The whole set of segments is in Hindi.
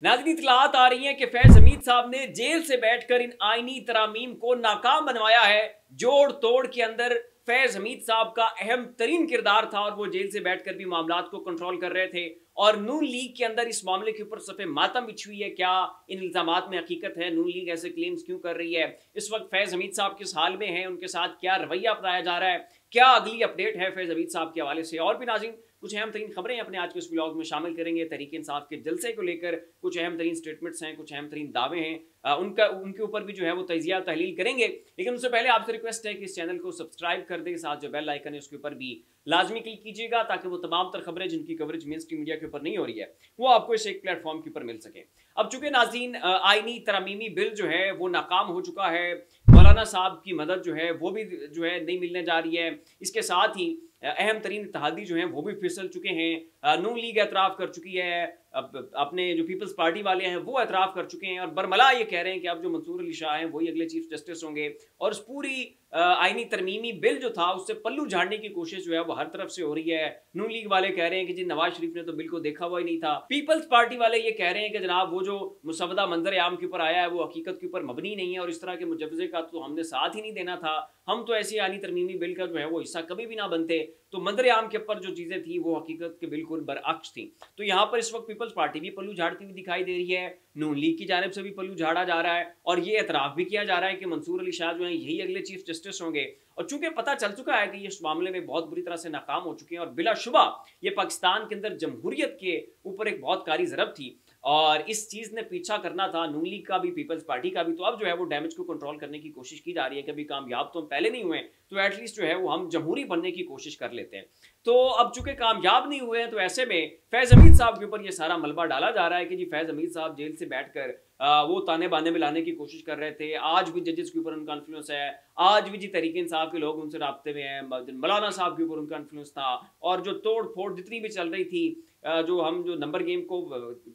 नाज़रीन, इत्तलात आ रही हैं कि फैज हमीद साहब ने जेल से बैठकर इन आईनी तरामीम को नाकाम बनवाया है। जोड़ तोड़ के अंदर फैज हमीद साहब का अहम तरीन किरदार था और वो जेल से बैठकर भी मामलात को कंट्रोल कर रहे थे। और नून लीग के अंदर इस मामले के ऊपर सफ़े मातम बिछ हुई है। क्या इन इल्ज़ामात में हकीकत है? नून लीग ऐसे क्लेम्स क्यों कर रही है? इस वक्त फैज हमीद साहब किस हाल में हैं? उनके साथ क्या रवैया अपनाया जा रहा है? क्या अगली अपडेट है फैज हमीद साहब के हवाले से? और भी नाज़रीन, कुछ अहम तरीन खबरें अपने आज के इस ब्लॉग में शामिल करेंगे। तहरीक इंसाफ के जलसे को लेकर कुछ अहम तरीन स्टेटमेंट्स हैं, कुछ अहम तरीन दावे हैं, उनके ऊपर भी जो है वो तजिया तहलील करेंगे। लेकिन उससे पहले आपसे रिक्वेस्ट है कि इस चैनल को सब्सक्राइब कर दें, साथ जो बेल आइकन है उसके ऊपर भी लाजमी क्लिक कीजिएगा ताकि वो तमाम तर खबरें जिनकी कवरेज मेन स्ट्रीम मीडिया के ऊपर नहीं हो रही है वो आपको इस एक प्लेटफॉर्म के ऊपर मिल सके। अब चूंकि नाज़रीन आईनी तरमीमी बिल जो है वो नाकाम हो चुका है, मौलाना साहब की मदद जो है वो भी जो है नहीं मिलने जा रही है। इसके साथ ही अहम तरीन इत्तेहादी जो हैं वो भी फिसल चुके हैं। नून लीग एतराफ़ कर चुकी है, अपने जो पीपल्स पार्टी वाले हैं वो एतराफ़ कर चुके हैं और बरमला ये कह रहे हैं कि अब जो मंसूर अली शाह हैं वही अगले चीफ जस्टिस होंगे। और उस पूरी आईनी तरमीमी बिल जो था उससे पल्लू झाड़ने की कोशिश जो है वो हर तरफ से हो रही है। नून लीग वाले कह रहे हैं कि जी नवाज शरीफ ने तो बिल को देखा हुआ ही नहीं था। पीपल्स पार्टी वाले ये कह रहे हैं कि जनाब वो जो मुसवदा मंजर आम के ऊपर आया है वो हकीकत के ऊपर मबनी नहीं है और इस तरह के मुजवजे का तो हमने साथ ही नहीं देना था, हम तो ऐसी आईनी तरमीमी बिल का जो है वो हिस्सा कभी भी ना बनते। तो मंजर आम के ऊपर जो चीज़ें थी वो हकीकत के बिल्कुल बरअक्स थी। तो यहाँ पर इस वक्त पीपल्स पार्टी भी पल्लू झाड़ती हुई दिखाई दे रही है, नून लीग की जानिब से भी पल्लू झाड़ा जा रहा है और ये एतराफ़ भी किया जा रहा है कि मंसूर अली शाह जो है यही अगले चीफ जस्टिस होंगे। और चूंकि पता चल चुका है कि ये इस मामले में बहुत बुरी तरह से नाकाम हो चुके हैं और बिलाशुबा ये पाकिस्तान के अंदर जमहूरियत के ऊपर एक बहुत कारी ज़रब थी और इस चीज़ ने पीछा करना था नून लीग का भी, पीपल्स पार्टी का भी। तो अब जो है वो डैमेज को कंट्रोल करने की कोशिश की जा रही है। कभी कामयाब तो हम पहले नहीं हुए तो एटलीस्ट जो है वो हम जमहूरी बनने की कोशिश कर लेते हैं। तो अब चूंकि कामयाब नहीं हुए हैं तो ऐसे में फैज हमीद साहब के ऊपर ये सारा मलबा डाला जा रहा है कि जी फैज हमीद साहब जेल से बैठकर वो ताने बाने में लाने की कोशिश कर रहे थे। आज भी जजेस के ऊपर उनका इन्फ्लुएंस है, आज भी जी तहरीक इंसाफ के लोग उनसे राब्ते में हैं, मौलाना साहब के ऊपर उनका इन्फ्लुएंस था। और जो तोड़ फोड़ जितनी भी चल रही थी, जो नंबर गेम को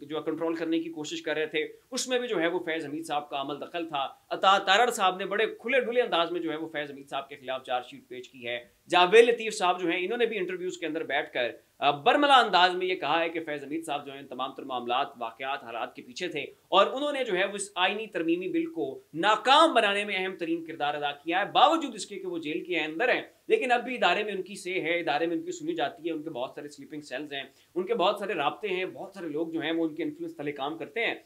जो कंट्रोल करने की कोशिश कर रहे थे उसमें भी जो है वो फैज हमीद साहब का अमल दखल था। अता तारड़ साहब ने बड़े खुले डुले अंदाज में जो है वो फैज हमीद साहब के खिलाफ चार्जशीट पेश की है। जावेद लतीफ़ साहब जो हैं इन्होंने भी इंटरव्यूज के अंदर बैठकर बरमला अंदाज में ये कहा है कि फैज हमीद साहब जो हैं तमाम तर मामलात वाक़यात हालात के पीछे थे और उन्होंने जो है वो इस आईनी तरमीमी बिल को नाकाम बनाने में अहम तरीन किरदार अदा किया है। बावजूद इसके कि वो जेल के अंदर हैं लेकिन अब भी इदारे में उनकी से है, इदारे में उनकी सुनी जाती है, उनके बहुत सारे स्लीपिंग सेल्स हैं, उनके बहुत सारे राब्ते हैं, बहुत सारे लोग जो हैं वो उनके इन्फ्लुएंस तले काम करते हैं।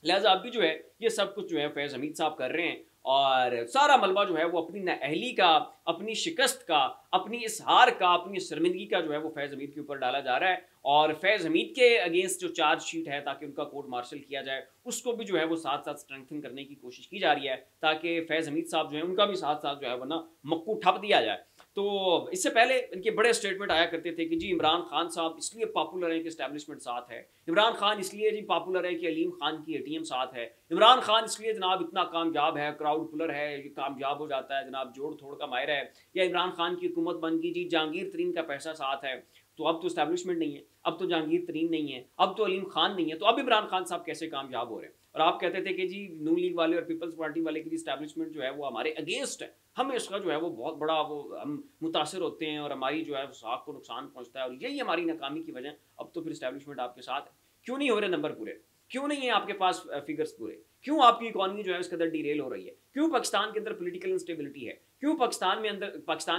लिहाजा अब भी जो है ये सब कुछ जो है फैज हमीद साहब कर रहे हैं और सारा मलबा जो है वो अपनी नाअहली का, अपनी शिकस्त का, अपनी इस हार का, अपनी शर्मिंदगी का जो है वो फैज हमीद के ऊपर डाला जा रहा है। और फैज हमीद के अगेंस्ट जो चार्जशीट है ताकि उनका कोर्ट मार्शल किया जाए उसको भी जो है वो साथ साथ स्ट्रेंथन करने की कोशिश की जा रही है ताकि फैज हमीद साहब जो है उनका भी साथ साथ जो है वो ना मक्कू ठप दिया जाए। तो इससे पहले इनके बड़े स्टेटमेंट आया करते थे कि जी इमरान खान साहब इसलिए पॉपुलर हैं कि एस्टैब्लिशमेंट साथ है, इमरान खान इसलिए जी पॉपुलर है कि अलीम खान की एटीएम साथ है, इमरान खान इसलिए जनाब इतना कामयाब है, क्राउड पुलर है, ये कामयाब हो जाता है, जनाब जोड़ थोड़ का माहिर है, या इमरान खान की हुकूमत बन गई जी जहांगीर तरीन का पैसा साथ है। तो अब तो एस्टैब्लिशमेंट नहीं है, अब तो जहांगीर तरीन नहीं है, अब तो अलीम खान नहीं है, तो अब इमरान खान साहब कैसे कामयाब हो रहे हैं? और आप कहते थे कि जी नून लीग वाले और पीपल्स पार्टी वाले की एस्टैब्लिशमेंट जो है वो हमारे अगेंस्ट है, हमें इसका जो है वो बहुत बड़ा वो हम मुतासर होते हैं और हमारी जो है साख को नुकसान पहुंचता है और यही हमारी नाकामी की वजह। अब तो फिर एस्टैब्लिशमेंट आपके साथ है, क्यों नहीं हो रहे नंबर पूरे? क्यों नहीं है आपके पास फिगर्स पूरे? क्यों आपकी इकॉनमी जो है उसके अंदर डीरेल हो रही है? क्यों पाकिस्तान के अंदर पोलिटिकल इंस्टेबिलिटी है? क्यों पाकिस्तान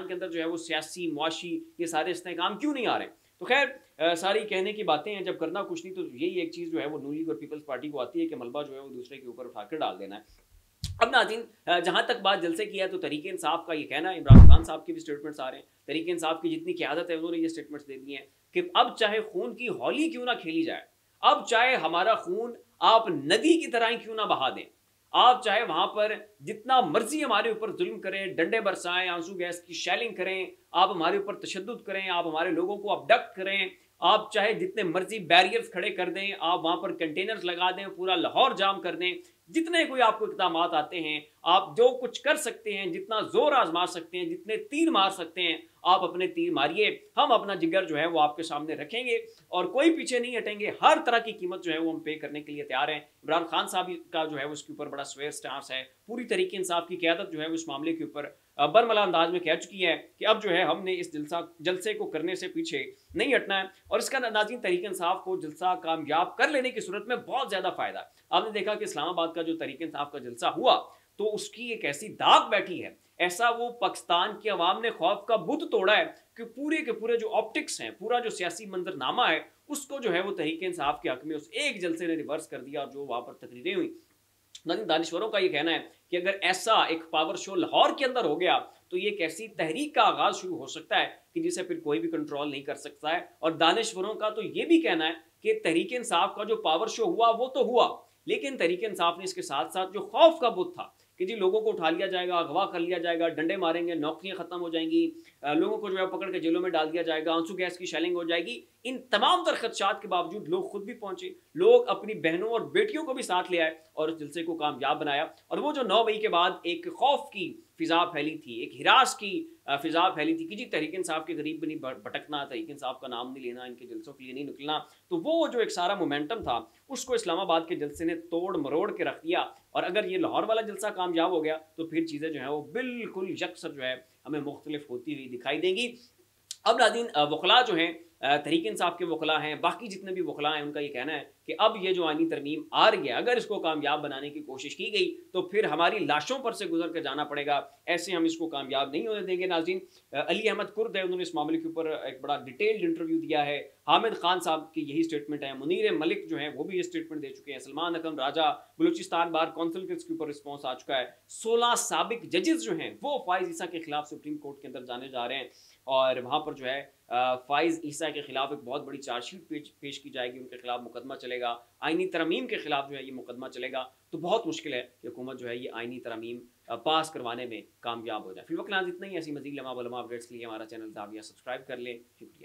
के अंदर जो है वो सियासी मुआशी ये सारे इस्तेहकाम क्यों नहीं आ रहे? तो खैर सारी कहने की बातें हैं, जब करना कुछ नहीं तो यही एक चीज़ जो है वो नून लीग और पीपल्स पार्टी को आती है कि मलबा जो है वो दूसरे के ऊपर उठाकर डाल देना है। अब नाज़रीन जहाँ तक बात जलसे की है तो तहरीक इंसाफ का ये कहना है, इमरान खान साहब के भी स्टेटमेंट्स आ रहे हैं, तहरीक इंसाफ की जितनी क़यादत है उन्होंने ये स्टेटमेंट्स दे दिए हैं कि अब चाहे खून की होली क्यों ना खेली जाए, अब चाहे हमारा खून आप नदी की तरह ही क्यों ना बहा दें, आप चाहे वहां पर जितना मर्जी हमारे ऊपर जुल्म करें, डंडे बरसाएं, आंसू गैस की शेलिंग करें, आप हमारे ऊपर तशद्दुद करें, आप हमारे लोगों को अबडक्ट करें, आप चाहे जितने मर्जी बैरियर्स खड़े कर दें, आप वहां पर कंटेनर्स लगा दें, पूरा लाहौर जाम कर दें, जितने कोई आपको इक़दाम आते हैं, आप जो कुछ कर सकते हैं, जितना जोर आजमा सकते हैं, जितने तीर मार सकते हैं, आप अपने तीर मारिए, हम अपना जिगर जो है वो आपके सामने रखेंगे और कोई पीछे नहीं हटेंगे। हर तरह की कीमत जो है वो हम पे करने के लिए तैयार हैं। इमरान खान साहब का जो है उसके ऊपर बड़ा स्वेयर स्टांस है, पूरी तरीके इंसाफ की क़यादत जो है उस मामले के ऊपर बरमला अंदाज में कह चुकी है कि अब जो है हमने इस जलसे को करने से पीछे नहीं हटना है और इसका नाज़रीन तहरीक इंसाफ को जलसा कामयाब कर लेने की सूरत में बहुत ज़्यादा फ़ायदा है। आपने देखा कि इस्लामाबाद का जो तहरीक इंसाफ का जलसा हुआ तो उसकी एक ऐसी दाग बैठी है, ऐसा वो पाकिस्तान की अवाम ने खौफ का बुत तोड़ा है कि पूरे के पूरे जो ऑप्टिक्स हैं, पूरा जो सियासी मंजरनामा है, उसको जो है वो तहरीक इंसाफ के हक में उस एक जलसे ने रिवर्स कर दिया और जो वहाँ पर तकरीरें हुई। लेकिन दानिश्वरों का ये कहना है कि अगर ऐसा एक पावर शो लाहौर के अंदर हो गया तो ये एक ऐसी तहरीक का आगाज शुरू हो सकता है कि जिसे फिर कोई भी कंट्रोल नहीं कर सकता है। और दानिश्वरों का तो ये भी कहना है कि तहरीक इंसाफ का जो पावर शो हुआ वो तो हुआ, लेकिन तहरीक इंसाफ ने इसके साथ साथ जो खौफ का बुत था कि जी लोगों को उठा लिया जाएगा, अगवा कर लिया जाएगा, डंडे मारेंगे, नौकरियां खत्म हो जाएंगी, लोगों को जो है पकड़ के जेलों में डाल दिया जाएगा, आंसू गैस की शेलिंग हो जाएगी, इन तमाम तर खदशात के बावजूद लोग खुद भी पहुंचे, लोग अपनी बहनों और बेटियों को भी साथ ले आए और इस जलसे को कामयाब बनाया। और वो जो 9 मई के बाद एक खौफ की फिजा फैली थी, एक हिरास की फिजा फैली थी कि जी तहरीक इंसाफ के करीब भी नहीं भटकना, तहरीक इंसाफ का नाम नहीं लेना, इनके जलसों के लिए नहीं निकलना, तो वो जो एक सारा मोमेंटम था उसको इस्लामाबाद के जलसे ने तोड़ मरोड़ के रख दिया। और अगर ये लाहौर वाला जलसा कामयाब हो गया तो फिर चीज़ें जो है वो बिल्कुल यकसर जो है हमें मुख्तलिफ होती हुई दिखाई देंगी। अब नाज़रीन वकला जो हैं, तहरीक इंसाफ के वकला हैं, बाकी जितने भी वकला हैं, उनका ये कहना है कि अब ये जो आईनी तरमीम आ रही है, अगर इसको कामयाब बनाने की कोशिश की गई तो फिर हमारी लाशों पर से गुजर कर जाना पड़ेगा, ऐसे हम इसको कामयाब नहीं होने देंगे। नाज़रीन अली अहमद कुर्द है, उन्होंने इस मामले के ऊपर एक बड़ा डिटेल्ड इंटरव्यू दिया है। हामिद खान साहब की यही स्टेटमेंट है, मुनीर मलिक जो है वो भी ये स्टेटमेंट दे चुके हैं, सलमान अकरम राजा बलूचिस्तान बार कौंसिल के इसके ऊपर रिस्पॉन्स आ चुका है, 16 साबिक जजेस जो हैं वो फाइज ईसा के खिलाफ सुप्रीम कोर्ट के अंदर जाने जा रहे हैं और वहाँ पर जो है फाइज ईसा के खिलाफ एक बहुत बड़ी चार्जशीट पेश की जाएगी, उनके खिलाफ मुकदमा चलेगा, आईनी तरमीम के खिलाफ जो है ये मुकदमा चलेगा। तो बहुत मुश्किल है कि हुकूमत जो है ये आईनी तरमीम पास करवाने में कामयाब हो जाए। फिर वक्त इतना ही, ऐसी मज़ीद लम्हा अपडेट्स के लिए हमारा चैनल ज़ाविया सब्सक्राइब कर लें। शुक्रिया।